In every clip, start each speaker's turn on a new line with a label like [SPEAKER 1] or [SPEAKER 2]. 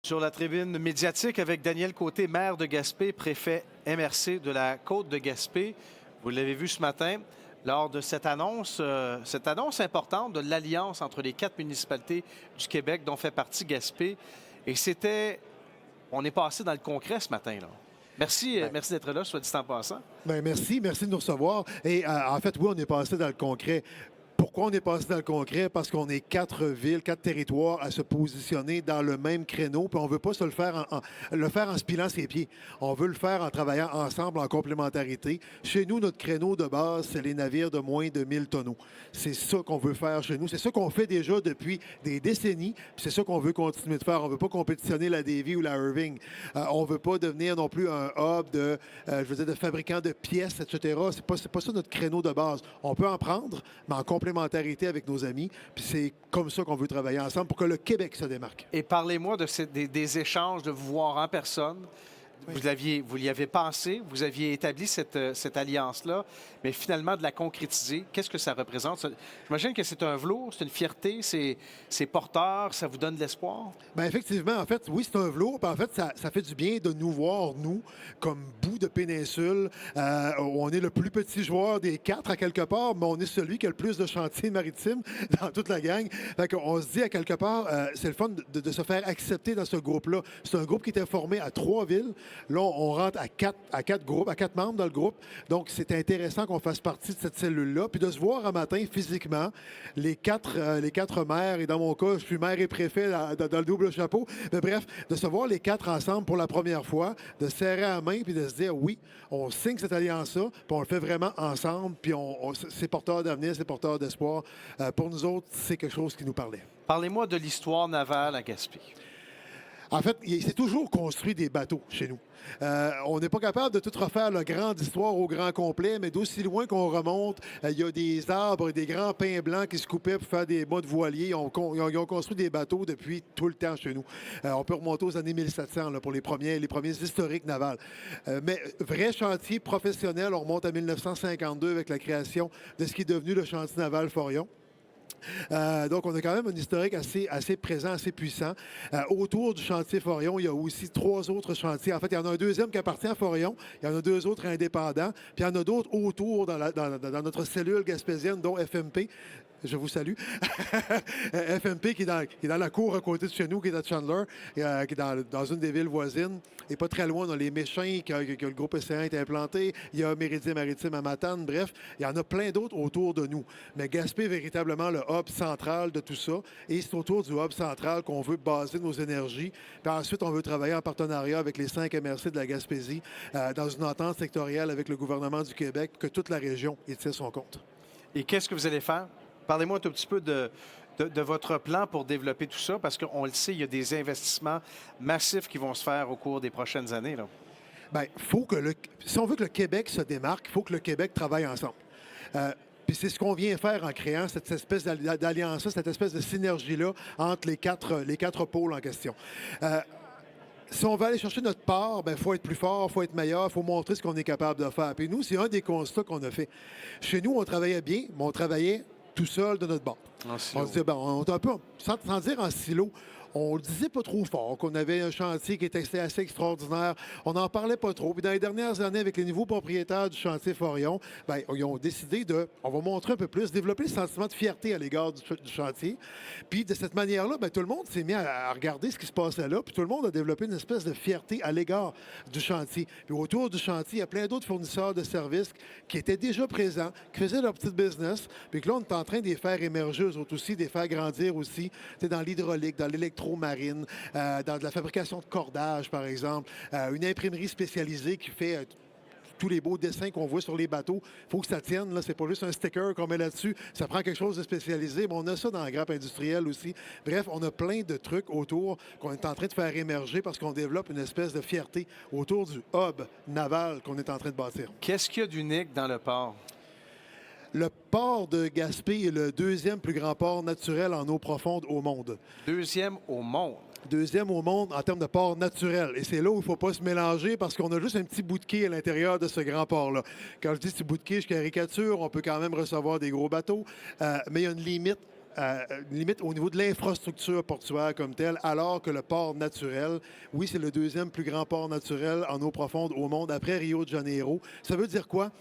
[SPEAKER 1] Sur la tribune médiatique avec Daniel Côté, maire de Gaspé, préfet MRC de la Côte de Gaspé. Vous l'avez vu ce matin lors de cette annonce importante de l'alliance entre les 4 municipalités du Québec dont fait partie Gaspé. Et on est passé dans le concret ce matin, là. Merci, merci d'être là, soit dit en passant.
[SPEAKER 2] Bien, merci de nous recevoir. Et en fait, oui, on est passé dans le concret. Pourquoi on est passé dans le concret? Parce qu'on est 4 villes, 4 territoires à se positionner dans le même créneau, puis on ne veut pas se le faire en se pilant ses pieds. On veut le faire en travaillant ensemble, en complémentarité. Chez nous, notre créneau de base, c'est les navires de moins de 1000 tonneaux. C'est ça qu'on veut faire chez nous. C'est ça qu'on fait déjà depuis des décennies, puis c'est ça qu'on veut continuer de faire. On ne veut pas compétitionner la Davy ou la Irving. On ne veut pas devenir non plus un hub de fabricants de pièces, etc. C'est pas ça notre créneau de base. On peut en prendre, mais en complémentarité avec nos amis. Puis c'est comme ça qu'on veut travailler ensemble pour que le Québec se démarque.
[SPEAKER 1] Et parlez-moi des échanges, de vous voir en personne.
[SPEAKER 2] Oui.
[SPEAKER 1] Vous y avez pensé, vous aviez établi cette alliance-là, mais finalement de la concrétiser, qu'est-ce que ça représente? J'imagine que c'est un velours, c'est une fierté, c'est porteur, ça vous donne de l'espoir?
[SPEAKER 2] Bien, effectivement, en fait, oui, c'est un velours. Puis en fait, ça fait du bien de nous voir, nous, comme bout de péninsule. On est le plus petit joueur des 4 à quelque part, mais on est celui qui a le plus de chantiers maritimes dans toute la gang. Fait qu'on se dit à quelque part, c'est le fun de se faire accepter dans ce groupe-là. C'est un groupe qui était formé à 3 villes. Là, on rentre à 4 groupes, à 4 membres dans le groupe. Donc, c'est intéressant qu'on fasse partie de cette cellule-là. Puis de se voir un matin physiquement, les quatre maires, et dans mon cas, je suis maire et préfet dans le double chapeau. Mais bref, de se voir les 4 ensemble pour la première fois, de se serrer la main puis de se dire oui, on signe cette alliance-là, puis on le fait vraiment ensemble, puis c'est porteur d'avenir, c'est porteur d'espoir. Pour nous autres, c'est quelque chose qui nous parlait.
[SPEAKER 1] Parlez-moi de l'histoire navale à Gaspé.
[SPEAKER 2] En fait, il s'est toujours construit des bateaux chez nous. On n'est pas capable de tout refaire la grande histoire au grand complet, mais d'aussi loin qu'on remonte, il y a des arbres et des grands pins blancs qui se coupaient pour faire des mâts de voiliers. Ils ont construit des bateaux depuis tout le temps chez nous. On peut remonter aux années 1700 là, pour les premiers historiques navals. Mais vrai chantier professionnel, on remonte à 1952 avec la création de ce qui est devenu le chantier naval Forion. Donc, on a quand même un historique assez présent, assez puissant. Autour du chantier Forion, il y a aussi 3 autres chantiers. En fait, il y en a un deuxième qui appartient à Forion. Il y en a 2 autres indépendants. Puis il y en a d'autres autour dans notre cellule gaspésienne, dont FMP. Je vous salue. FMP qui est dans la cour à côté de chez nous, qui est à Chandler, qui est dans une des villes voisines. Et pas très loin, dans les Méchins, que le groupe SCA est implanté. Il y a Méridien Maritime à Matane. Bref, il y en a plein d'autres autour de nous. Mais Gaspé est véritablement le hub central de tout ça. Et c'est autour du hub central qu'on veut baser nos énergies. Puis ensuite, on veut travailler en partenariat avec les 5 MRC de la Gaspésie, dans une entente sectorielle avec le gouvernement du Québec, que toute la région y tire son compte.
[SPEAKER 1] Et qu'est-ce que vous allez faire? Parlez-moi un tout petit peu de votre plan pour développer tout ça, parce qu'on le sait, il y a des investissements massifs qui vont se faire au cours des prochaines années, là.
[SPEAKER 2] Bien, si on veut que le Québec se démarque, il faut que le Québec travaille ensemble. Puis c'est ce qu'on vient faire en créant cette espèce d'alliance-là, cette espèce de synergie-là entre les quatre pôles en question. Si on veut aller chercher notre part, il faut être plus fort, il faut être meilleur, il faut montrer ce qu'on est capable de faire. Puis nous, c'est un des constats qu'on a fait. Chez nous, on travaillait bien, mais on travaillait tout seul de notre bord. On se disait, on est un peu, sans dire en silo, on le disait pas trop fort, qu'on avait un chantier qui était assez extraordinaire. On n'en parlait pas trop. Puis dans les dernières années, avec les nouveaux propriétaires du chantier Forion, ils ont décidé on va montrer un peu plus, développer le sentiment de fierté à l'égard du chantier. Puis de cette manière-là, tout le monde s'est mis à regarder ce qui se passait là, puis tout le monde a développé une espèce de fierté à l'égard du chantier. Puis autour du chantier, il y a plein d'autres fournisseurs de services qui étaient déjà présents, qui faisaient leur petit business, puis que là, on est en train de les faire émerger, eux autres aussi, de les faire grandir aussi, dans l'hydraulique, dans l'électromarine, dans de la fabrication de cordage, par exemple, une imprimerie spécialisée qui fait tous les beaux dessins qu'on voit sur les bateaux. Il faut que ça tienne. Là, c'est pas juste un sticker qu'on met là-dessus. Ça prend quelque chose de spécialisé. Mais on a ça dans la grappe industrielle aussi. Bref, on a plein de trucs autour qu'on est en train de faire émerger parce qu'on développe une espèce de fierté autour du hub naval qu'on est en train de bâtir.
[SPEAKER 1] Qu'est-ce qu'il y a d'unique dans le port?
[SPEAKER 2] Le port de Gaspé est le 2e plus grand port naturel en eau profonde au monde.
[SPEAKER 1] 2e au monde.
[SPEAKER 2] 2e au monde en termes de port naturel. Et c'est là où il ne faut pas se mélanger parce qu'on a juste un petit bout de quai à l'intérieur de ce grand port-là. Quand je dis petit bout de quai, je caricature, on peut quand même recevoir des gros bateaux, mais il y a une limite limite au niveau de l'infrastructure portuaire comme telle, alors que le port naturel, oui, c'est le deuxième plus grand port naturel en eau profonde au monde après Rio de Janeiro. Ça veut dire quoi?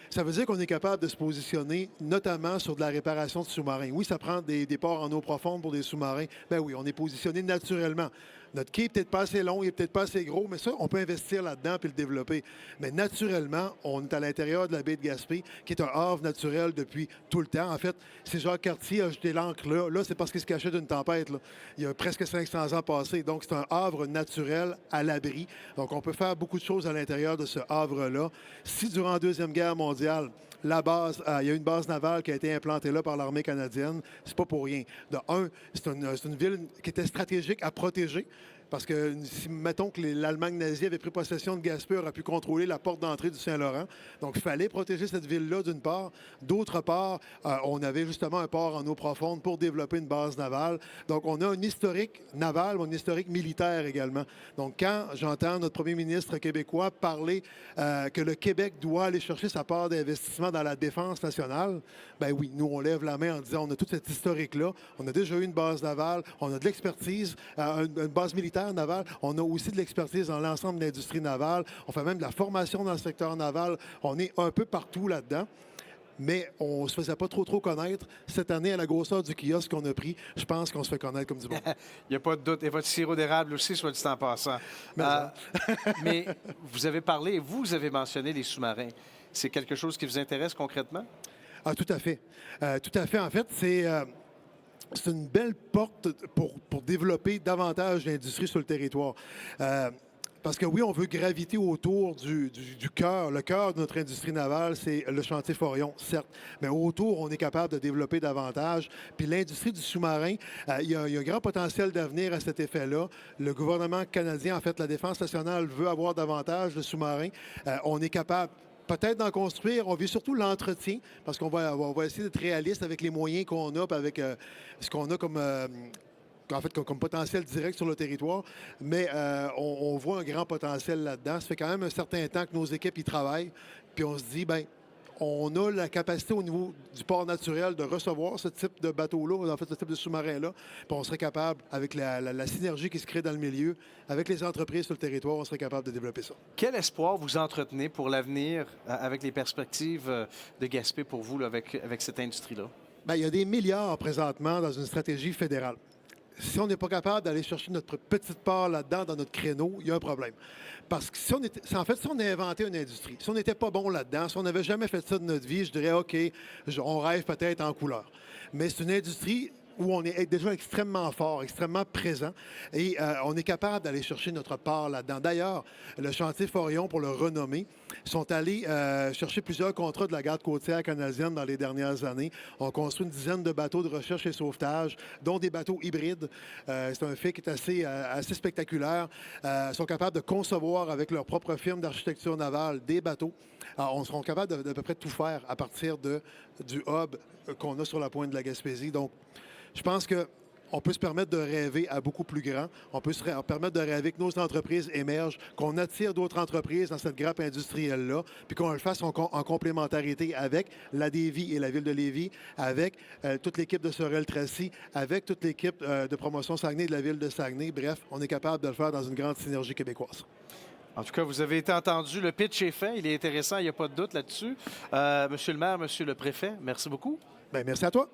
[SPEAKER 2] Ça veut dire qu'on est capable de se positionner notamment sur de la réparation de sous-marins. Oui, ça prend des ports en eau profonde pour des sous-marins. Ben oui, on est positionné naturellement. Notre quai n'est peut-être pas assez long, il n'est peut-être pas assez gros, mais ça, on peut investir là-dedans puis le développer. Mais naturellement, on est à l'intérieur de la baie de Gaspé, qui est un havre naturel depuis tout le temps. En fait, si Jacques Cartier a jeté l'ancre là, c'est parce qu'il se cachait d'une tempête, là. Il y a presque 500 ans passés. Donc, c'est un havre naturel à l'abri. Donc, on peut faire beaucoup de choses à l'intérieur de ce havre-là. Si durant la Deuxième Guerre mondiale, il y a une base navale qui a été implantée là par l'armée canadienne. C'est pas pour rien. De un, c'est une ville qui était stratégique à protéger. Parce que, si, mettons que l'Allemagne nazie avait pris possession de Gaspé, aurait pu contrôler la porte d'entrée du Saint-Laurent. Donc, il fallait protéger cette ville-là, d'une part. D'autre part, on avait justement un port en eau profonde pour développer une base navale. Donc, on a un historique naval, mais un historique militaire également. Donc, quand j'entends notre premier ministre québécois parler que le Québec doit aller chercher sa part d'investissement dans la défense nationale, ben oui, nous, on lève la main en disant on a tout cet historique-là. On a déjà eu une base navale, on a de l'expertise, une base militaire navale. On a aussi de l'expertise dans l'ensemble de l'industrie navale. On fait même de la formation dans le secteur naval. On est un peu partout là-dedans. Mais on ne se faisait pas trop connaître. Cette année, à la grosseur du kiosque qu'on a pris, je pense qu'on se fait connaître comme du bon.
[SPEAKER 1] Il n'y a pas de doute. Et votre sirop d'érable aussi, soit dit en passant. Mais vous avez parlé, vous avez mentionné les sous-marins. C'est quelque chose qui vous intéresse concrètement?
[SPEAKER 2] Ah, tout à fait. Tout à fait. En fait, c'est une belle porte pour développer davantage d'industrie sur le territoire. Parce que oui, on veut graviter autour du cœur. Le cœur de notre industrie navale, c'est le chantier Forion, certes. Mais autour, on est capable de développer davantage. Puis l'industrie du sous-marin, il y a un grand potentiel d'avenir à cet effet-là. Le gouvernement canadien, en fait, la Défense nationale veut avoir davantage de sous-marins. On est capable peut-être d'en construire. On veut surtout l'entretien, parce qu'on va essayer d'être réaliste avec les moyens qu'on a, puis avec ce qu'on a comme potentiel direct sur le territoire. Mais on voit un grand potentiel là-dedans. Ça fait quand même un certain temps que nos équipes y travaillent. Puis on se dit, bien, on a la capacité au niveau du port naturel de recevoir ce type de bateau-là, en fait, ce type de sous-marin-là. Puis on serait capable, avec la synergie qui se crée dans le milieu, avec les entreprises sur le territoire, on serait capable de développer ça.
[SPEAKER 1] Quel espoir vous entretenez pour l'avenir avec les perspectives de Gaspé pour vous là, avec cette industrie-là?
[SPEAKER 2] Bien, il y a des milliards présentement dans une stratégie fédérale. Si on n'est pas capable d'aller chercher notre petite part là-dedans, dans notre créneau, il y a un problème. Parce que si on a inventé une industrie, si on n'était pas bon là-dedans, si on n'avait jamais fait ça de notre vie, je dirais, OK, on rêve peut-être en couleur. Mais c'est une industrie où on est déjà extrêmement fort, extrêmement présent, et on est capable d'aller chercher notre part là-dedans. D'ailleurs, le chantier Forion, pour le renommer, sont allés chercher plusieurs contrats de la garde côtière canadienne dans les dernières années. On construit une dizaine de bateaux de recherche et sauvetage, dont des bateaux hybrides. C'est un fait qui est assez spectaculaire. Ils sont capables de concevoir avec leur propre firme d'architecture navale des bateaux. Alors, on sera capable d'à peu près tout faire à partir du hub qu'on a sur la pointe de la Gaspésie. Donc, je pense qu'on peut se permettre de rêver à beaucoup plus grand. On peut se permettre de rêver que nos entreprises émergent, qu'on attire d'autres entreprises dans cette grappe industrielle-là, puis qu'on le fasse en complémentarité avec la Davie et la Ville de Lévis, avec toute l'équipe de Sorel-Tracy, avec toute l'équipe de promotion Saguenay de la Ville de Saguenay. Bref, on est capable de le faire dans une grande synergie québécoise.
[SPEAKER 1] En tout cas, vous avez été entendu. Le pitch est fait. Il est intéressant. Il n'y a pas de doute là-dessus. Monsieur le maire, monsieur le préfet, merci beaucoup.
[SPEAKER 2] Bien, merci à toi.